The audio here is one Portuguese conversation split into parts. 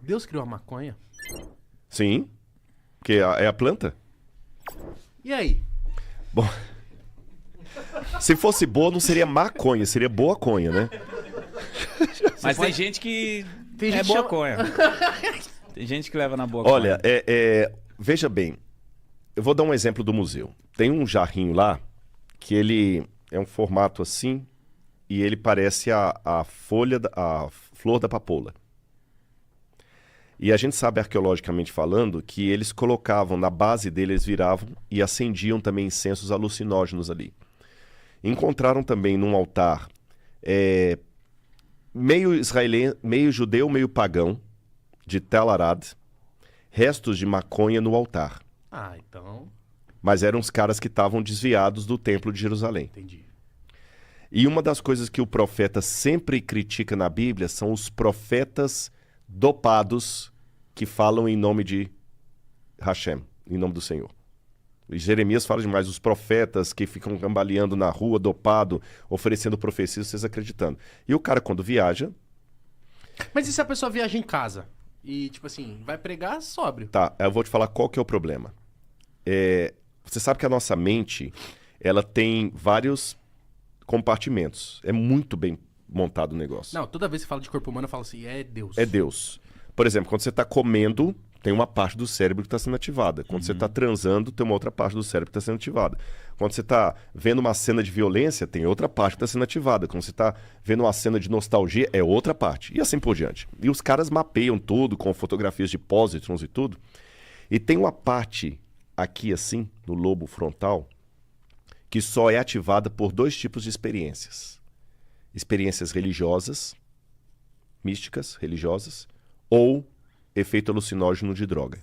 Deus criou a maconha? Sim, porque é a planta. E aí? Bom, se fosse boa, não seria maconha, seria boa conha, né? Mas tem gente que Tem é gente que boa chama- conha. Tem gente que leva na boa Olha, conha. veja bem, eu vou dar um exemplo do museu. Tem um jarrinho lá, que ele é um formato assim, e ele parece a flor da papoula. E a gente sabe, arqueologicamente falando, que eles colocavam, na base dele, eles viravam e acendiam também incensos alucinógenos ali. Encontraram também num altar meio israelense, meio judeu, meio pagão, de Tel Arad, restos de maconha no altar. Ah, então... Mas eram os caras que estavam desviados do Templo de Jerusalém. Entendi. E uma das coisas que o profeta sempre critica na Bíblia são os profetas dopados que falam em nome de Hashem, em nome do Senhor. E Jeremias fala demais, os profetas que ficam cambaleando na rua, dopado, oferecendo profecias, vocês acreditando. E o cara, quando viaja, Mas e se a pessoa viaja em casa? E, tipo assim, vai pregar sóbrio? tá, eu vou te falar qual que é o problema. Você sabe que a nossa mente, ela tem vários compartimentos. É muito bem montado o negócio. Não, toda vez que fala de corpo humano, eu falo assim, é Deus. É Deus. Por exemplo, quando você está comendo, tem uma parte do cérebro que está sendo ativada. Quando você está transando, tem uma outra parte do cérebro que está sendo ativada. Quando você está vendo uma cena de violência, tem outra parte que está sendo ativada. Quando você está vendo uma cena de nostalgia, é outra parte. E assim por diante. E os caras mapeiam tudo com fotografias de pósitrons e tudo. E tem uma parte aqui assim, no lobo frontal, que só é ativada por dois tipos de experiências. Experiências religiosas, místicas, religiosas, ou efeito alucinógeno de droga.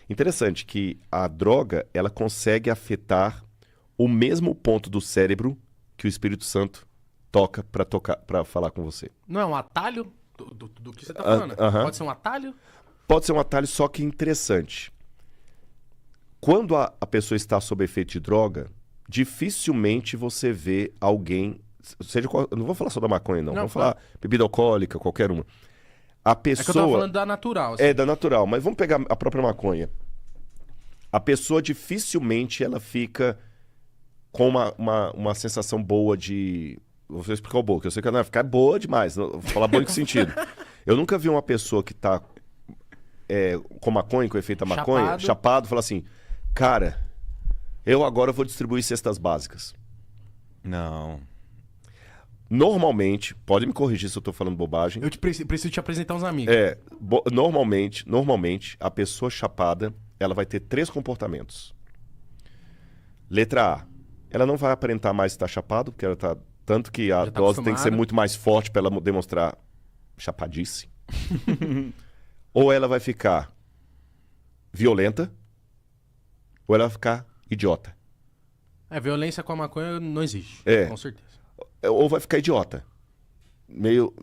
Interessante que a droga, ela consegue afetar o mesmo ponto do cérebro que o Espírito Santo toca para falar com você. Não é um atalho do que você tá falando? aham. Pode ser um atalho? Pode ser um atalho, só que interessante. Quando a pessoa está sob efeito de droga, dificilmente você vê alguém... eu não vou falar só da maconha, não. Não, Vamos claro. falar bebida alcoólica, qualquer uma. A É que eu tava pessoa... falando da natural. assim. É, da natural. Mas vamos pegar a própria maconha. A pessoa dificilmente ela fica com uma sensação boa de... Vou explicar o boa, que eu sei que ela vai ficar boa demais. Vou falar boa em que sentido? Eu nunca vi uma pessoa que tá com maconha, com efeito da maconha, chapado, falar assim, cara, eu agora vou distribuir cestas básicas. Não. Normalmente, pode me corrigir se eu tô falando bobagem. Eu preciso te apresentar uns amigos. Normalmente, a pessoa chapada, ela vai ter 3 comportamentos. Letra A, ela não vai aparentar mais estar chapado, porque ela tá... Tanto que a Já tá dose tem que ser acostumada. muito mais forte para ela demonstrar chapadice. Ou ela vai ficar violenta, ou ela vai ficar idiota. Violência com a maconha não existe. É. Com certeza. Ou vai ficar idiota. Meio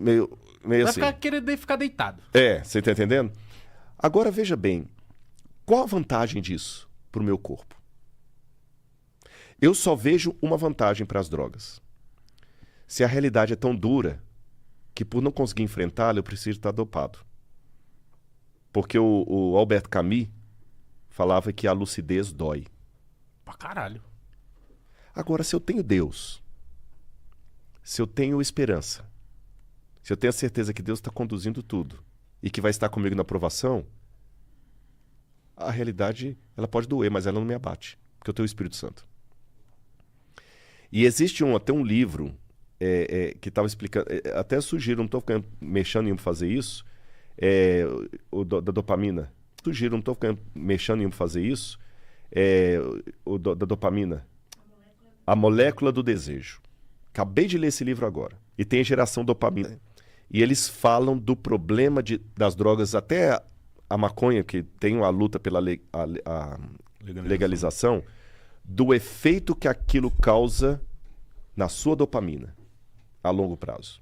Vai assim. ficar querendo ficar deitado. Você tá entendendo? Agora veja bem, qual a vantagem disso pro meu corpo? Eu só vejo uma vantagem para as drogas. Se a realidade é tão dura que por não conseguir enfrentá-la eu preciso estar dopado. Porque o Albert Camus falava que a lucidez dói. Pra caralho. Agora, se eu tenho Deus, se eu tenho esperança, se eu tenho a certeza que Deus está conduzindo tudo e que vai estar comigo na provação, a realidade ela pode doer, mas ela não me abate, porque eu tenho o Espírito Santo. E existe até um livro que estava explicando, até sugiro, não estou mexendo em fazer isso, da dopamina. Sugiro, não estou mexendo em fazer isso, da dopamina. A Molécula do Desejo. Acabei de ler esse livro agora. E tem geração dopamina. E eles falam do problema das drogas, até a maconha, que tem uma luta pela legalização, do efeito que aquilo causa na sua dopamina a longo prazo.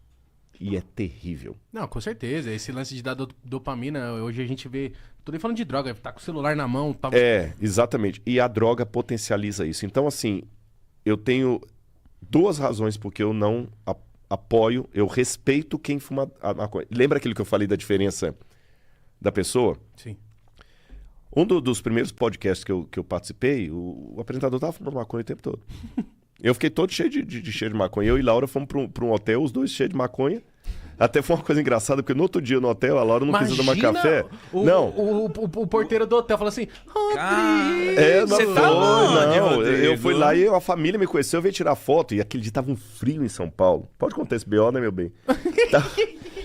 E é terrível. Não, com certeza. Esse lance de dar dopamina, hoje a gente vê... Tô nem falando de droga, tá com o celular na mão... Tá... Exatamente. E a droga potencializa isso. Então, assim, eu tenho 2 razões porque eu não apoio, eu respeito quem fuma a maconha. Lembra aquilo que eu falei da diferença da pessoa? Sim. Um dos primeiros podcasts que eu participei, o apresentador tava fumando maconha o tempo todo. Eu fiquei todo cheio de cheiro de maconha. Eu e Laura fomos pra um hotel, os dois cheios de maconha. Até foi uma coisa engraçada, porque no outro dia no hotel, a Laura não quis tomar café. Não. O porteiro do hotel falou assim: É, não Você foi, tá onde, não. Rodrigo? Eu fui lá e a família me conheceu, eu veio tirar foto. E aquele dia tava um frio em São Paulo. Pode contar esse BO, né, meu bem?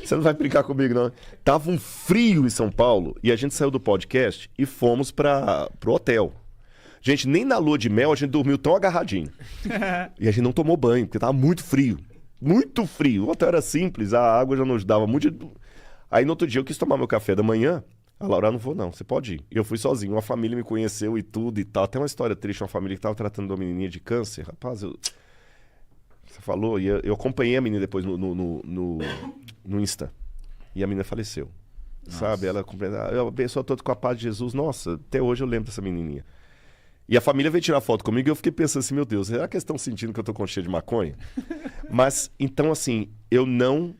Você não vai brincar comigo, não. Tava um frio em São Paulo. E a gente saiu do podcast e fomos pro hotel. Gente, nem na lua de mel a gente dormiu tão agarradinho. E a gente não tomou banho, porque tava muito frio. Muito frio. O hotel era simples, a água já nos dava muito. Aí no outro dia eu quis tomar meu café da manhã. A Laura, não vou não, você pode ir. E eu fui sozinho, uma família me conheceu e tudo e tal. Até uma história triste, uma família que tava tratando de uma menininha de câncer. Rapaz, você falou, e eu acompanhei a menina depois no Insta. E a menina faleceu. Nossa. Sabe? Ela eu abençoo todos com a paz de Jesus. Nossa, até hoje eu lembro dessa menininha. E a família veio tirar foto comigo e eu fiquei pensando assim, meu Deus, será que eles estão sentindo que eu tô com cheiro de maconha? Mas, então assim, eu não...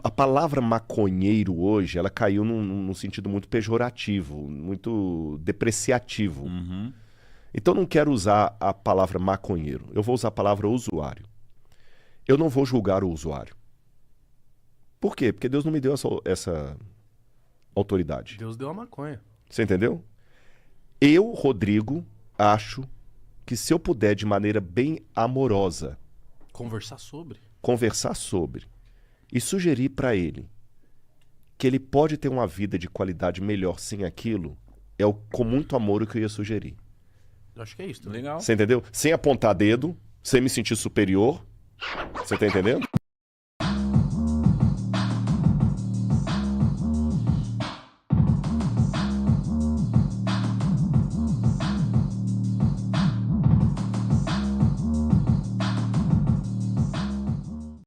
A palavra maconheiro hoje, ela caiu num sentido muito pejorativo, muito depreciativo. Uhum. Então eu não quero usar a palavra maconheiro, eu vou usar a palavra usuário. Eu não vou julgar o usuário. Por quê? Porque Deus não me deu essa autoridade. Deus deu a maconha. Você entendeu? Eu, Rodrigo, acho que se eu puder, de maneira bem amorosa, conversar sobre e sugerir para ele que ele pode ter uma vida de qualidade melhor sem aquilo, com muito amor o que eu ia sugerir. Eu acho que é isso. Também. Legal. Você entendeu? Sem apontar dedo, sem me sentir superior. Você tá entendendo?